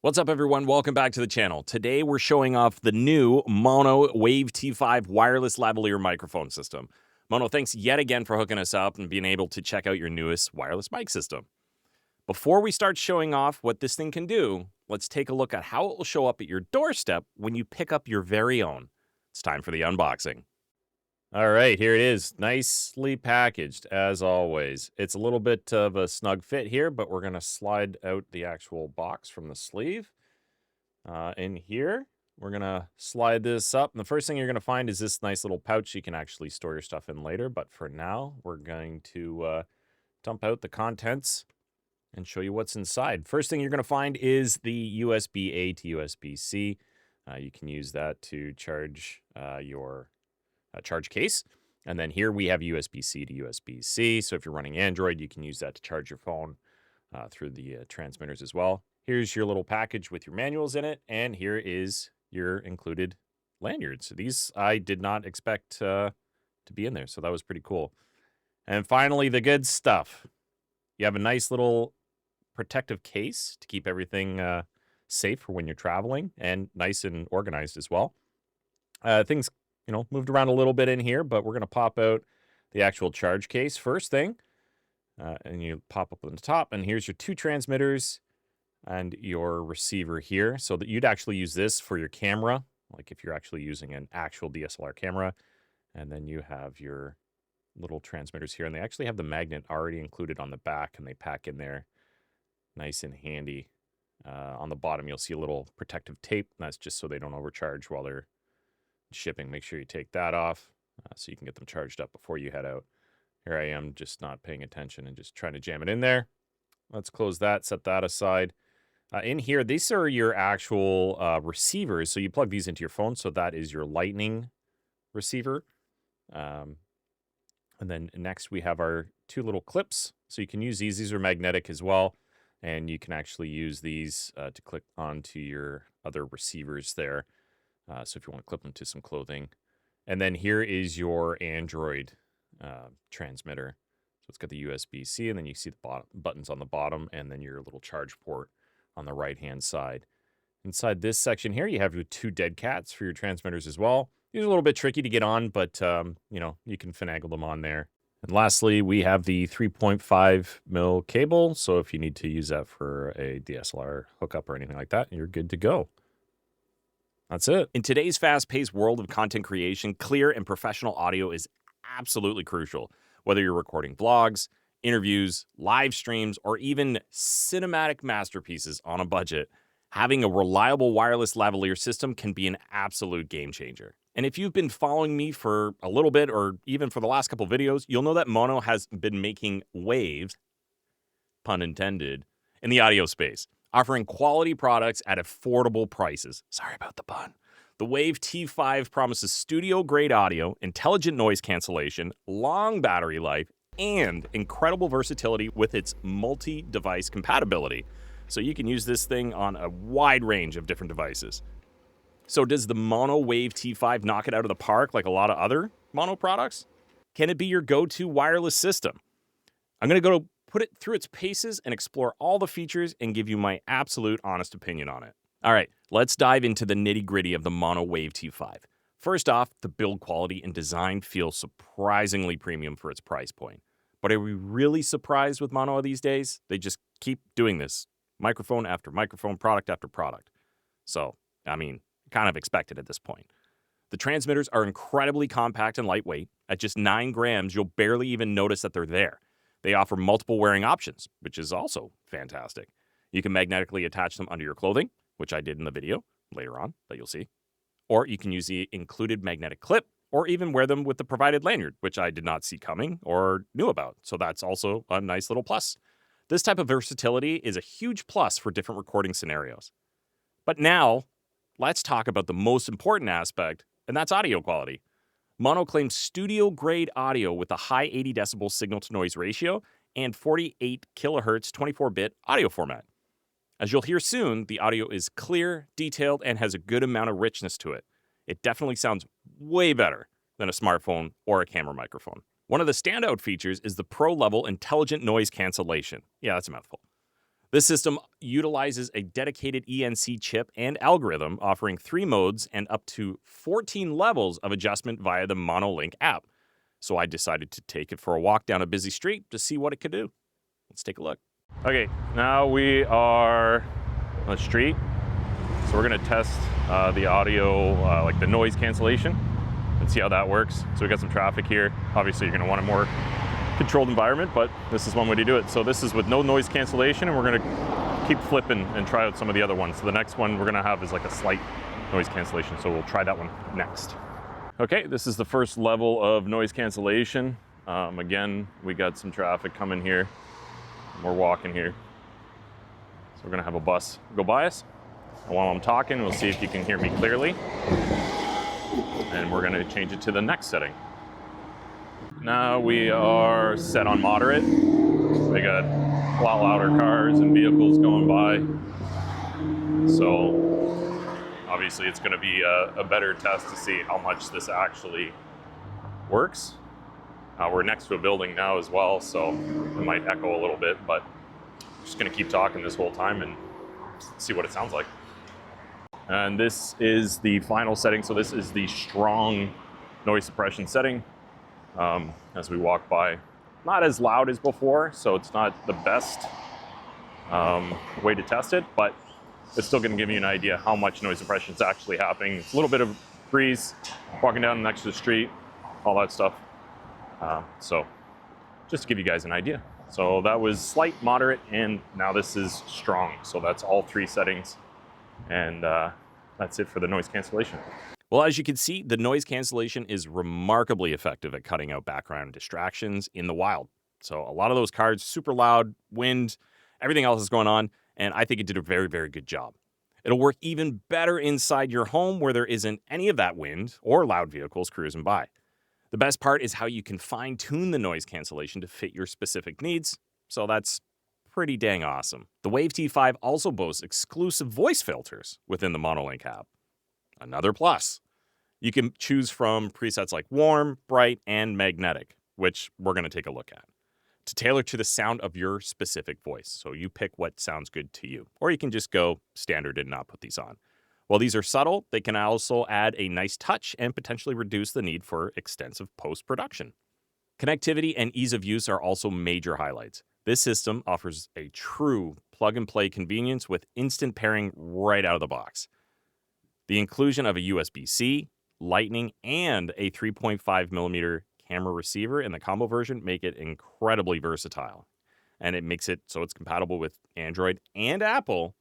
What's up, everyone? Welcome back to the channel. Today, we're showing off the new Maono Wave T5 wireless lavalier microphone system. Maono, thanks yet again for hooking us up and being able to check out your newest wireless mic system. Before we start showing off what this thing can do, let's take a look at how it will show up at your doorstep when you pick up your very own. It's time for the unboxing. All right, here it is. Nicely packaged, as always. It's a little bit of a snug fit here, but we're going to slide out the actual box from the sleeve. In here, we're going to slide this up. And the first thing you're going to find is this nice little pouch you can actually store your stuff in later. But for now, we're going to dump out the contents and show you what's inside. First thing you're going to find is the USB-A to USB-C. You can use that to charge your charge case. And then here we have USB-C to USB-C. So if you're running Android, you can use that to charge your phone through the transmitters as well. Here's your little package with your manuals in it. And here is your included lanyard. So these I did not expect to be in there. So that was pretty cool. And finally, the good stuff. You have a nice little protective case to keep everything safe for when you're traveling, and nice and organized as well. Things moved around a little bit in here, but we're going to pop out the actual charge case first thing. And you pop up on the top, and here's your two transmitters and your receiver here. So that you'd actually use this for your camera, like if you're actually using an actual DSLR camera. And then you have your little transmitters here, and they actually have the magnet already included on the back, and they pack in there nice and handy. On the bottom, you'll see a little protective tape, and that's just so they don't overcharge while they're shipping. Make sure you take that off so you can get them charged up before you head out. Here I am just not paying attention and just trying to jam it in there. Let's close that, set that aside. In here, these are your actual receivers. So you plug these into your phone. So that is your lightning receiver. And then next we have our two little clips. So you can use these. These are magnetic as well. And you can actually use these to click onto your other receivers there. So if you want to clip them to some clothing. And then here is your Android transmitter. So it's got the USB-C, and then you see the buttons on the bottom, and then your little charge port on the right-hand side. Inside this section here, you have your two dead cats for your transmitters as well. These are a little bit tricky to get on, but, you can finagle them on there. And lastly, we have the 3.5 mil cable. So if you need to use that for a DSLR hookup or anything like that, you're good to go. That's it. In today's fast-paced world of content creation, clear and professional audio is absolutely crucial. Whether you're recording vlogs, interviews, live streams, or even cinematic masterpieces on a budget, having a reliable wireless lavalier system can be an absolute game changer. And if you've been following me for a little bit, or even for the last couple videos, you'll know that Maono has been making waves, pun intended, in the audio space, offering quality products at affordable prices. Sorry about the pun. The Wave T5 promises studio-grade audio, intelligent noise cancellation, long battery life, and incredible versatility with its multi-device compatibility. So you can use this thing on a wide range of different devices. So does the Maono Wave T5 knock it out of the park like a lot of other Maono products? Can it be your go-to wireless system? I'm going to go put it through its paces and explore all the features and give you my absolute honest opinion on it. All right, let's dive into the nitty-gritty of the Maono Wave T5. First off, the build quality and design feel surprisingly premium for its price point. But are we really surprised with Maono these days? They just keep doing this, microphone after microphone, product after product. So, kind of expected at this point. The transmitters are incredibly compact and lightweight. At just 9 grams, you'll barely even notice that they're there. They offer multiple wearing options, which is also fantastic. You can magnetically attach them under your clothing, which I did in the video later on that you'll see. Or you can use the included magnetic clip, or even wear them with the provided lanyard, which I did not see coming or knew about. So that's also a nice little plus. This type of versatility is a huge plus for different recording scenarios. But now, let's talk about the most important aspect, and that's audio quality. Maono claims studio-grade audio with a high 80 decibel signal-to-noise ratio and 48 kilohertz 24-bit audio format. As you'll hear soon, the audio is clear, detailed, and has a good amount of richness to it. It definitely sounds way better than a smartphone or a camera microphone. One of the standout features is the pro-level intelligent noise cancellation. Yeah, that's a mouthful. This system utilizes a dedicated ENC chip and algorithm, offering 3 modes and up to 14 levels of adjustment via the Maono app. So I decided to take it for a walk down a busy street to see what it could do. Let's take a look. Okay, now we are on the street. So we're gonna test the audio, like the noise cancellation, and see how that works. So we got some traffic here. Obviously you're gonna want a more controlled environment, but this is one way to do it. So this is with no noise cancellation, and we're gonna keep flipping and try out some of the other ones. So the next one we're gonna have is like a slight noise cancellation. So we'll try that one next. Okay, this is the first level of noise cancellation. Again, we got some traffic coming here. We're walking here. So we're gonna have a bus go by us. And while I'm talking, we'll see if you can hear me clearly. And we're gonna change it to the next setting. Now we are set on moderate. We got a lot louder cars and vehicles going by. So obviously it's gonna be a better test to see how much this actually works. We're next to a building now as well, so it might echo a little bit, but I'm just gonna keep talking this whole time and see what it sounds like. And this is the final setting. So this is the strong noise suppression setting. As we walk by, not as loud as before, so it's not the best way to test it, but it's still going to give you an idea how much noise suppression is actually happening. It's a little bit of breeze, walking down next to the street, all that stuff. So just to give you guys an idea. So that was slight, moderate, and now this is strong. So that's all 3 settings, and that's it for the noise cancellation. Well, as you can see, the noise cancellation is remarkably effective at cutting out background distractions in the wild. So a lot of those cars, super loud, wind, everything else is going on, and I think it did a very, very good job. It'll work even better inside your home where there isn't any of that wind or loud vehicles cruising by. The best part is how you can fine-tune the noise cancellation to fit your specific needs, so that's pretty dang awesome. The Wave T5 also boasts exclusive voice filters within the Maono app. Another plus. You can choose from presets like warm, bright, and magnetic, which we're going to take a look at, to tailor to the sound of your specific voice. So you pick what sounds good to you. Or you can just go standard and not put these on. While these are subtle, they can also add a nice touch and potentially reduce the need for extensive post-production. Connectivity and ease of use are also major highlights. This system offers a true plug-and-play convenience with instant pairing right out of the box. The inclusion of a USB-C, Lightning, and a 3.5mm camera receiver in the combo version make it incredibly versatile. And it makes it so it's compatible with Android and Apple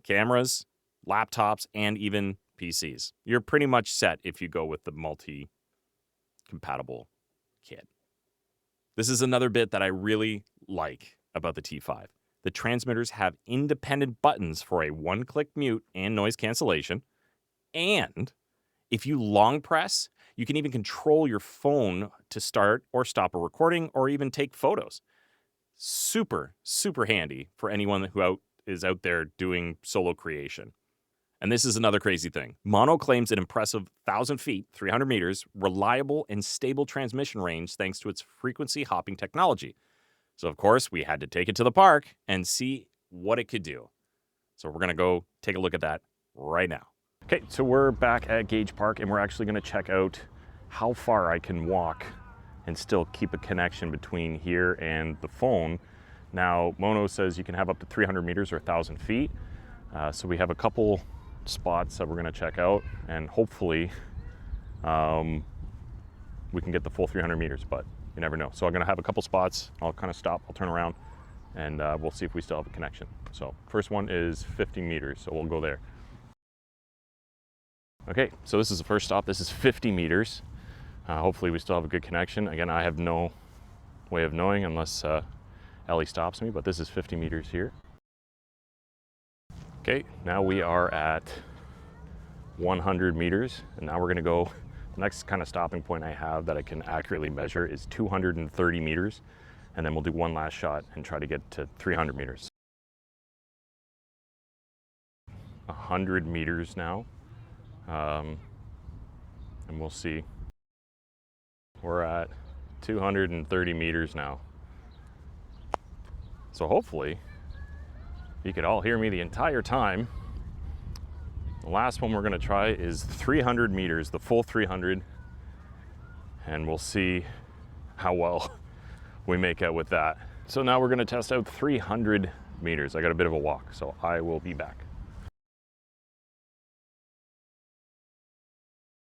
cameras, laptops, and even PCs. You're pretty much set if you go with the multi-compatible kit. This is another bit that I really like about the T5. The transmitters have independent buttons for a one-click mute and noise cancellation. And if you long press, you can even control your phone to start or stop a recording or even take photos. Super, super handy for anyone who is out there doing solo creation. And this is another crazy thing. Maono claims an impressive 1,000 feet, 300 meters, reliable and stable transmission range thanks to its frequency hopping technology. So, of course, we had to take it to the park and see what it could do. So we're going to go take a look at that right now. Okay, so we're back at Gage Park, and we're actually going to check out how far I can walk and still keep a connection between here and the phone. Now, Maono says you can have up to 300 meters or 1,000 feet. So we have a couple spots that we're going to check out, and hopefully we can get the full 300 meters, but you never know. So I'm going to have a couple spots. I'll kind of stop, I'll turn around, and we'll see if we still have a connection. So first one is 50 meters, so we'll go there. Okay, so this is the first stop. This is 50 meters. Hopefully we still have a good connection. Again, I have no way of knowing unless Ellie stops me, but this is 50 meters here. Okay, now we are at 100 meters, and now we're gonna go, the next kind of stopping point I have that I can accurately measure is 230 meters, and then we'll do one last shot and try to get to 300 meters. 100 meters now. And we'll see. We're at 230 meters now. So hopefully you could all hear me the entire time. The last one we're gonna try is 300 meters, the full 300, and we'll see how well we make out with that. So now we're gonna test out 300 meters. I got a bit of a walk, so I will be back.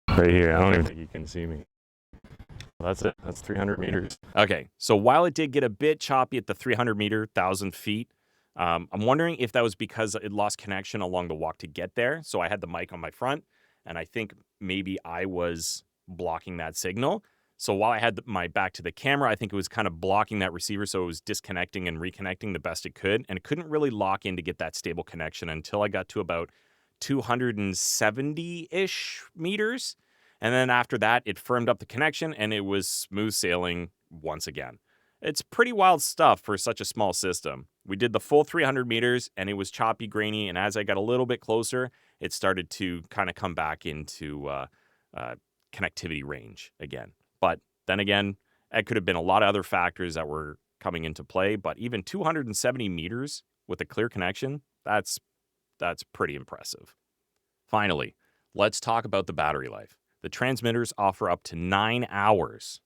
Right here, I don't even think you can see me. That's it, that's 300 meters. Okay, so while it did get a bit choppy at the 300 meter, 1,000 feet, I'm wondering if that was because it lost connection along the walk to get there. So I had the mic on my front, and I think maybe I was blocking that signal. So while I had my back to the camera, I think it was kind of blocking that receiver, so it was disconnecting and reconnecting the best it could, and it couldn't really lock in to get that stable connection until I got to about 270-ish meters. And then after that, it firmed up the connection, and it was smooth sailing once again. It's pretty wild stuff for such a small system. We did the full 300 meters, and it was choppy, grainy, and as I got a little bit closer, it started to kind of come back into connectivity range again. But then again, it could have been a lot of other factors that were coming into play, but even 270 meters with a clear connection, that's pretty impressive. Finally, let's talk about the battery life. The transmitters offer up to 9 hours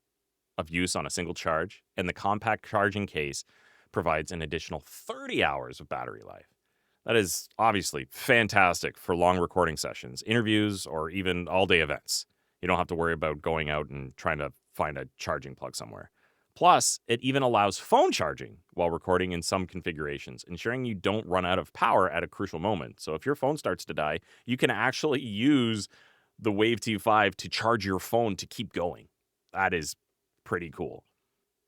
of use on a single charge, and the compact charging case provides an additional 30 hours of battery life. That is obviously fantastic for long recording sessions, interviews, or even all-day events. You don't have to worry about going out and trying to find a charging plug somewhere. Plus, it even allows phone charging while recording in some configurations, ensuring you don't run out of power at a crucial moment. So if your phone starts to die, you can actually use the Wave T5 to charge your phone to keep going. That is pretty cool.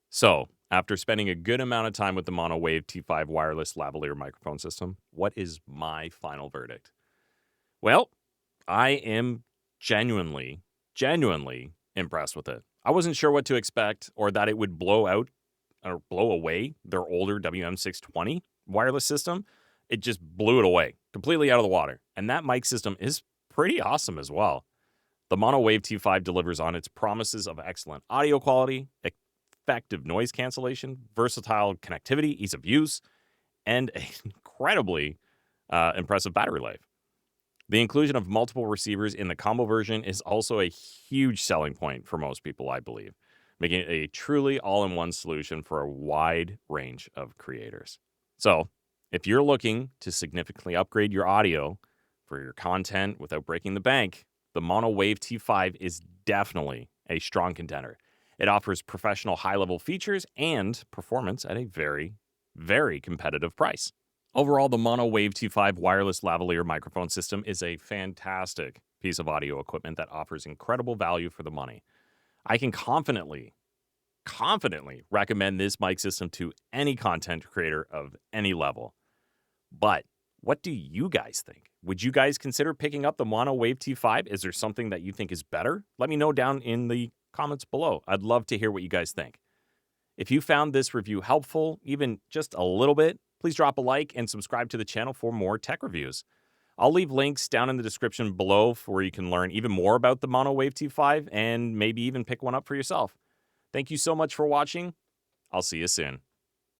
So, after spending a good amount of time with the Maono Wave T5 wireless lavalier microphone system, what is my final verdict? Well, I am genuinely impressed with it. I wasn't sure what to expect or that it would blow out or blow away their older WM620 wireless system. It just blew it away, completely out of the water. And that mic system is pretty awesome as well. The Maono Wave T5 delivers on its promises of excellent audio quality, effective noise cancellation, versatile connectivity, ease of use, and an incredibly impressive battery life. The inclusion of multiple receivers in the combo version is also a huge selling point for most people, I believe, making it a truly all-in-one solution for a wide range of creators. So, if you're looking to significantly upgrade your audio for your content without breaking the bank, the Maono Wave T5 is definitely a strong contender. It offers professional high-level features and performance at a very, very competitive price. Overall, the Maono Wave T5 wireless lavalier microphone system is a fantastic piece of audio equipment that offers incredible value for the money. I can confidently recommend this mic system to any content creator of any level. But what do you guys think? Would you guys consider picking up the Maono Wave T5? Is there something that you think is better? Let me know down in the comments below. I'd love to hear what you guys think. If you found this review helpful, even just a little bit, please drop a like and subscribe to the channel for more tech reviews. I'll leave links down in the description below where you can learn even more about the Maono Wave T5 and maybe even pick one up for yourself. Thank you so much for watching. I'll see you soon.